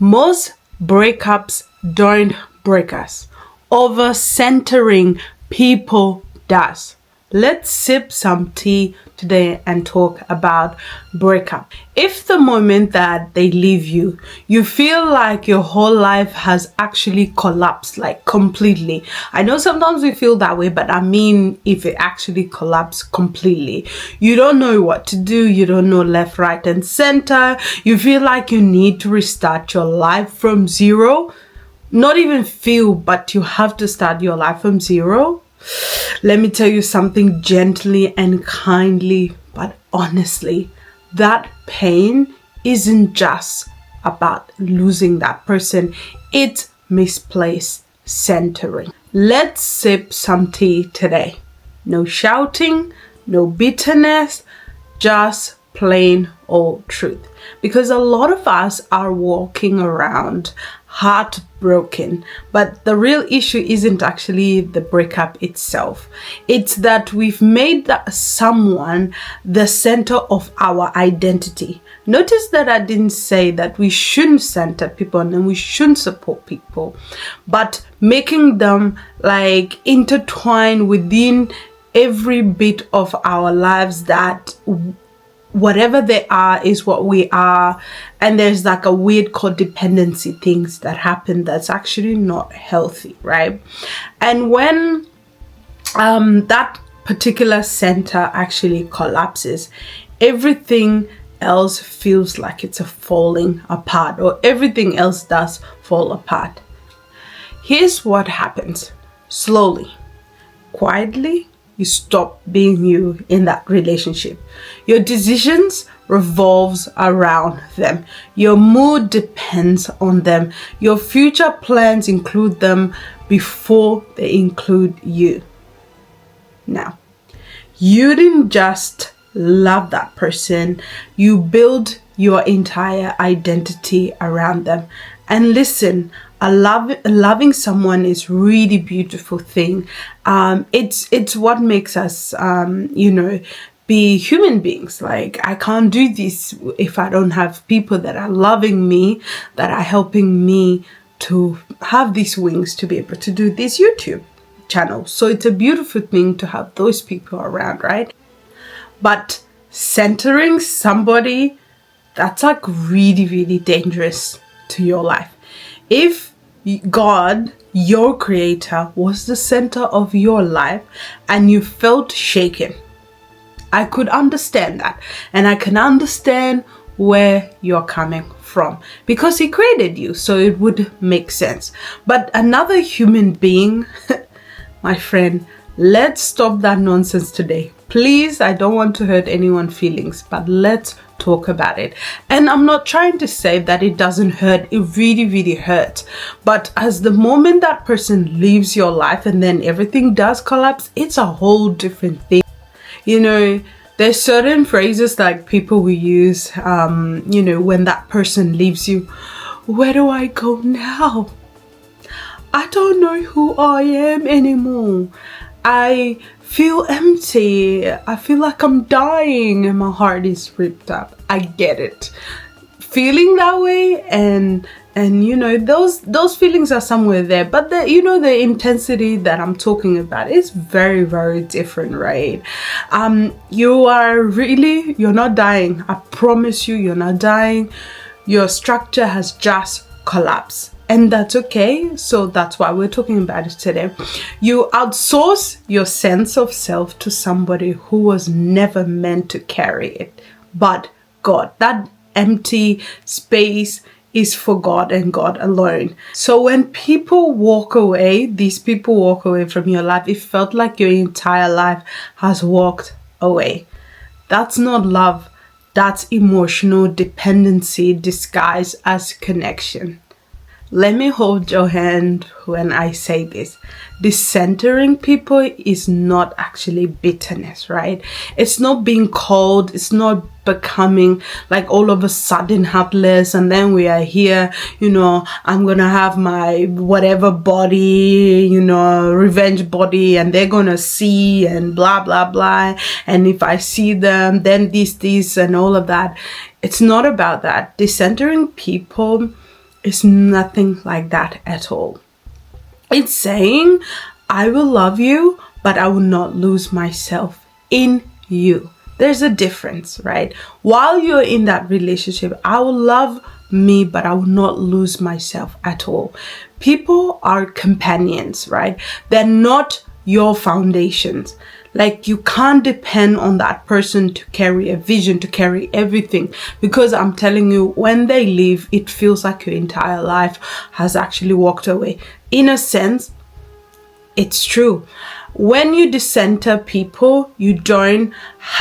Most breakups don't break us. Over-centering people does. Let's sip some tea today and talk about breakup. If the moment that they leave you, you feel like your whole life has actually collapsed, like completely. I know sometimes we feel that way, but I mean if it actually collapsed completely. You don't know what to do. You don't know left, right, and center. You feel like you need to restart your life from zero. Not even feel, but you have to start your life from zero. Let me tell you something gently and kindly, but honestly, that pain isn't just about losing that person. It's misplaced centering. Let's sip some tea today. No shouting, no bitterness, just plain old truth. Because a lot of us are walking around heartbroken, but the real issue isn't actually the breakup itself. It's that we've made someone the center of our identity. Notice that I didn't say that we shouldn't center people and we shouldn't support people, but making them like intertwined within every bit of our lives, that whatever they are is what we are. And there's like a weird codependency things that happen that's actually not healthy, right? And when that particular center actually collapses, everything else feels like it's falling apart, or everything else does fall apart. Here's what happens. Slowly, quietly, you stop being you in that relationship. Your decisions revolves around them. Your mood depends on them. Your future plans include them before they include you. Now, you didn't just love that person. You build your entire identity around them. And listen, loving someone is really beautiful thing. It's what makes us, be human beings. Like, I can't do this if I don't have people that are loving me, that are helping me to have these wings to be able to do this YouTube channel. So it's a beautiful thing to have those people around, right? But centering somebody, that's like really, really dangerous to your life. If God, your creator, was the center of your life and you felt shaken, I could understand that. And I can understand where you're coming from, because he created you, so it would make sense. But another human being, my friend, let's stop that nonsense today. Please, I don't want to hurt anyone's feelings, but let's talk about it. And I'm not trying to say that it doesn't hurt. It really, really hurts. But as the moment that person leaves your life and then everything does collapse, it's a whole different thing. You know, there's certain phrases like people will use, when that person leaves you. Where do I go now? I don't know who I am anymore. I feel empty. I feel like I'm dying and my heart is ripped up. I get it. Feeling that way and those feelings are somewhere there, but the intensity that I'm talking about is very, very different, right? You're not dying. I promise you're not dying. Your structure has just collapsed. And that's okay. So that's why we're talking about it today. You outsource your sense of self to somebody who was never meant to carry it, but God. That empty space is for God and God alone. So when people walk away, these people walk away from your life, it felt like your entire life has walked away. That's not love. That's emotional dependency disguised as connection. Let me hold your hand when I say this. Decentering people is not actually bitterness, right? It's not being cold. It's not becoming like all of a sudden heartless and then we are here, I'm gonna have my whatever body, revenge body, and they're gonna see and blah blah blah, and if I see them then this and all of that. It's not about that. Decentering people It's nothing like that at all. It's saying, I will love you, but I will not lose myself in you. There's a difference, right? While you're in that relationship, I will love me, but I will not lose myself at all. People are companions, right? They're not your foundations. Like, you can't depend on that person to carry a vision, to carry everything. Because I'm telling you, when they leave, it feels like your entire life has actually walked away. In a sense, it's true. When you decenter people, you don't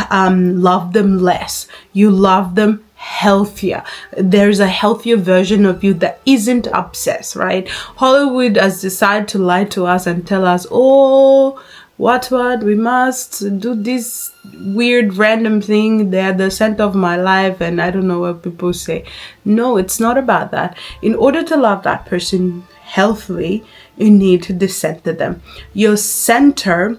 love them less. You love them healthier. There's a healthier version of you that isn't obsessed, right? Hollywood has decided to lie to us and tell us, oh, what, we must do this weird random thing. They're the center of my life, and I don't know what people say. No, it's not about that. In order to love that person healthily, you need to decenter them. Your center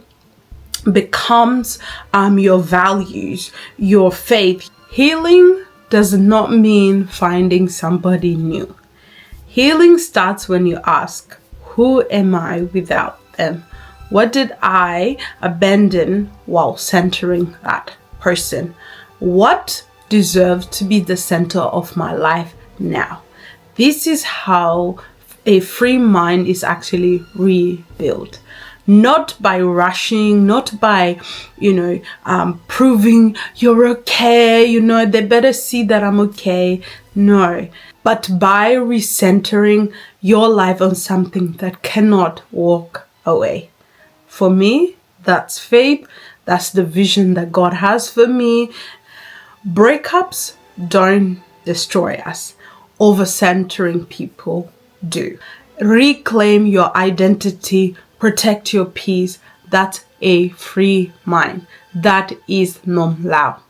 becomes your values, your faith. Healing does not mean finding somebody new. Healing starts when you ask, who am I without them? What did I abandon while centering that person? What deserves to be the center of my life now? This is how a free mind is actually rebuilt. Not by rushing, not by, proving you're okay, they better see that I'm okay. No, but by recentering your life on something that cannot walk away. For me, that's faith. That's the vision that God has for me. Breakups don't destroy us. Over-centering people do. Reclaim your identity. Protect your peace. That's a free mind. That is Nhom Lau.